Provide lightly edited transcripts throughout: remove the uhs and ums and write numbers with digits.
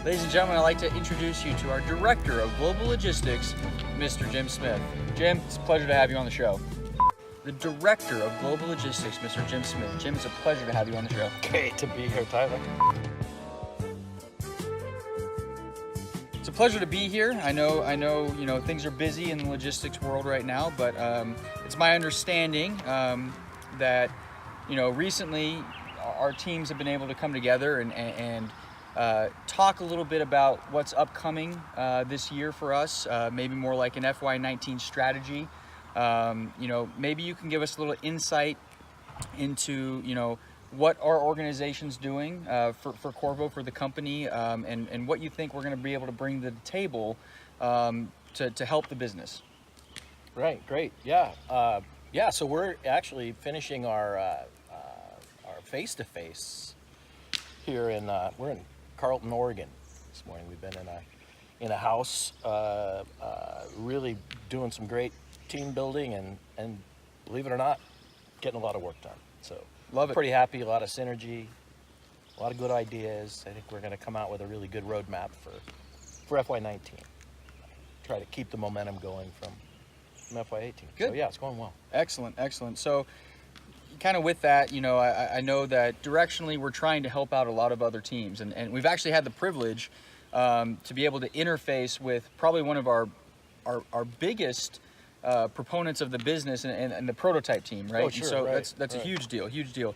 Ladies and gentlemen, I'd like to introduce you to our Director of Global Logistics, Mr. Jim Smith. Jim, it's a pleasure to have you on the show. The Director of Global Logistics, Mr. Jim Smith. Jim, it's a pleasure to have you on the show. Great to be here, Tyler. It's a pleasure to be here. I know, things are busy in the logistics world right now, but it's my understanding that, recently our teams have been able to come together and talk a little bit about what's upcoming this year for us, maybe more like an FY19 strategy. Maybe you can give us a little insight into, what our organization's doing for Corvo, for the company, and what you think we're going to be able to bring to the table to help the business. Right, great. Yeah. So we're actually finishing our face-to-face here we're in Carlton, Oregon this morning. We've been in a house, really doing some great team building and believe it or not, getting a lot of work done. So love it. Pretty happy, a lot of synergy, a lot of good ideas. I think we're going to come out with a really good roadmap for FY19. Try to keep the momentum going from FY18. Good. So yeah, it's going well. Excellent. So kind of with that, I know that directionally we're trying to help out a lot of other teams, and we've actually had the privilege to be able to interface with probably one of our biggest proponents of the business and the prototype team, right? Oh, sure, and so right, that's right. a huge deal.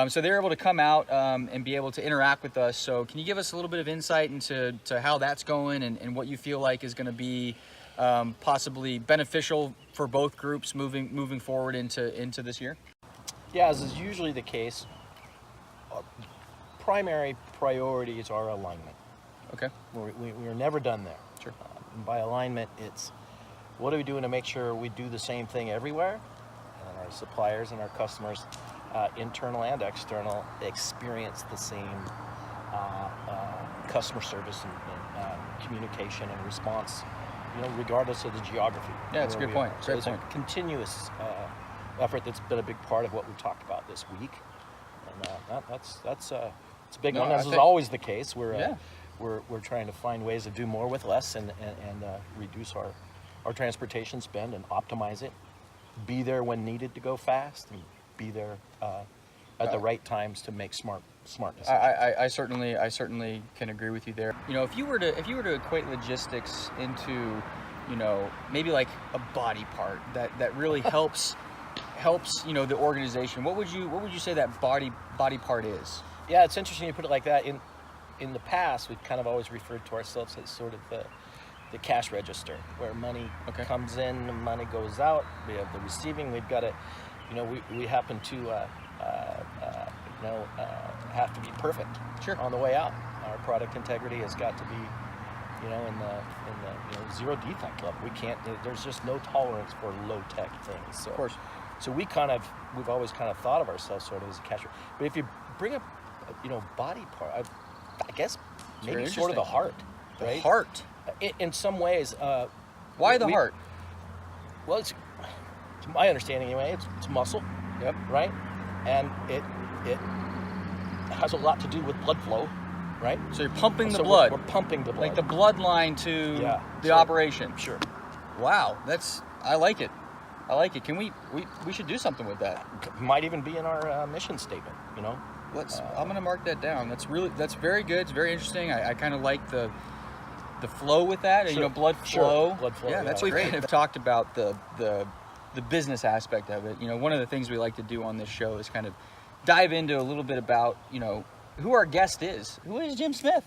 So they're able to come out and be able to interact with us. So can you give us a little bit of insight into how that's going and what you feel like is going to be possibly beneficial for both groups moving forward into this year? Yeah, as is usually the case, our primary priorities are alignment. Okay. We're never done there. Sure. And by alignment, it's what are we doing to make sure we do the same thing everywhere, and our suppliers and our customers, internal and external, experience the same customer service and communication and response, regardless of the geography. Yeah, that's a good point. So it's a continuous effort that's been a big part of what we talked about this week, and it's a big one. As is always the case, we're trying to find ways to do more with less and reduce our transportation spend and optimize it. Be there when needed to go fast, and be there at the right times to make smart decisions. I certainly can agree with you there. If you were to equate logistics into, maybe like a body part that really helps the organization, what would you say that body part is? Yeah, it's interesting you put it like that. In the past, we've kind of always referred to ourselves as sort of the cash register, where money comes in, money goes out. We have the receiving. We've got to, we happen to have to be perfect on the way out. Our product integrity has got to be, in the zero defect level. We can't. There's just no tolerance for low tech things. So, of course. So we've always kind of thought of ourselves sort of as a cash. But if you bring up, body part, I guess maybe sort of the heart, right? The heart. In some ways. Why the heart? Well, it's to my understanding anyway. It's muscle. Yep. Right. And it has a lot to do with blood flow, right? So you're pumping the blood. We're pumping the blood. Like the bloodline to the operation. Sure. Wow, I like it. Can we should do something with that. Might even be in our mission statement, I'm going to mark that down. That's very good. It's very interesting. I kind of like the flow with that. Sure. Blood flow. Sure. Blood flow. Yeah, that's great. We've talked about the business aspect of it. One of the things we like to do on this show is kind of dive into a little bit about, who our guest is. Who is Jim Smith?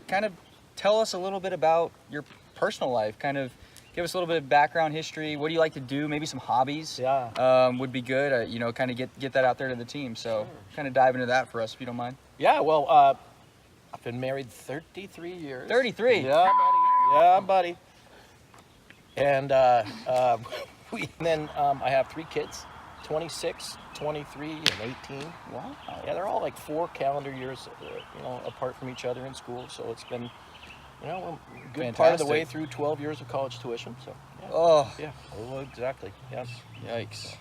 Kind of tell us a little bit about your personal life. Kind of give us a little bit of background history. What do you like to do? Maybe some hobbies. Would be good. Kind of get that out there to the team. So kind of dive into that for us, if you don't mind. Yeah. Well, I've been married 33 years. 33. Yeah, buddy. And I have 3 kids, 26, 23, and 18. Wow. Yeah, they're all like 4 calendar years, apart from each other in school. So it's been, a good part of the way through 12 years of college tuition. So. Yeah. Oh, exactly. Yes. Yikes.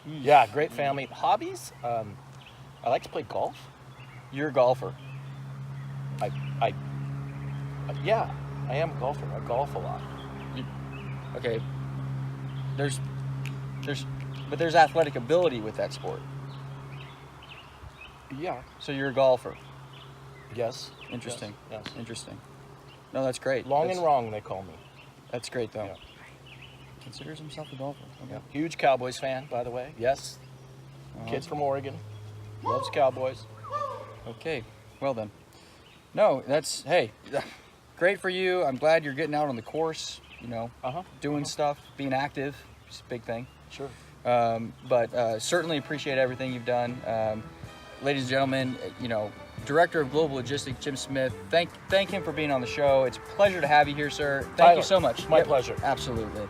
Yeah, great family. Hobbies? I like to play golf. You're a golfer. I Yeah, I am a golfer. I golf a lot. Okay. But there's athletic ability with that sport. Yeah. So you're a golfer. Yes. Interesting. Yes. Interesting. No, that's great. Long and wrong, they call me. That's great, though. Yeah. Considers himself a golfer. Okay. Yeah. Huge Cowboys fan, by the way. Yes. Kid from Oregon. Loves Cowboys. Okay. Well then. No, that's, hey, great for you. I'm glad you're getting out on the course, you know, doing stuff, being active. It's a big thing. Sure. But certainly appreciate everything you've done. Ladies and gentlemen, you know, Director of Global Logistics, Jim Smith, thank him for being on the show. It's a pleasure to have you here, sir. Thank you so much. My pleasure. Absolutely.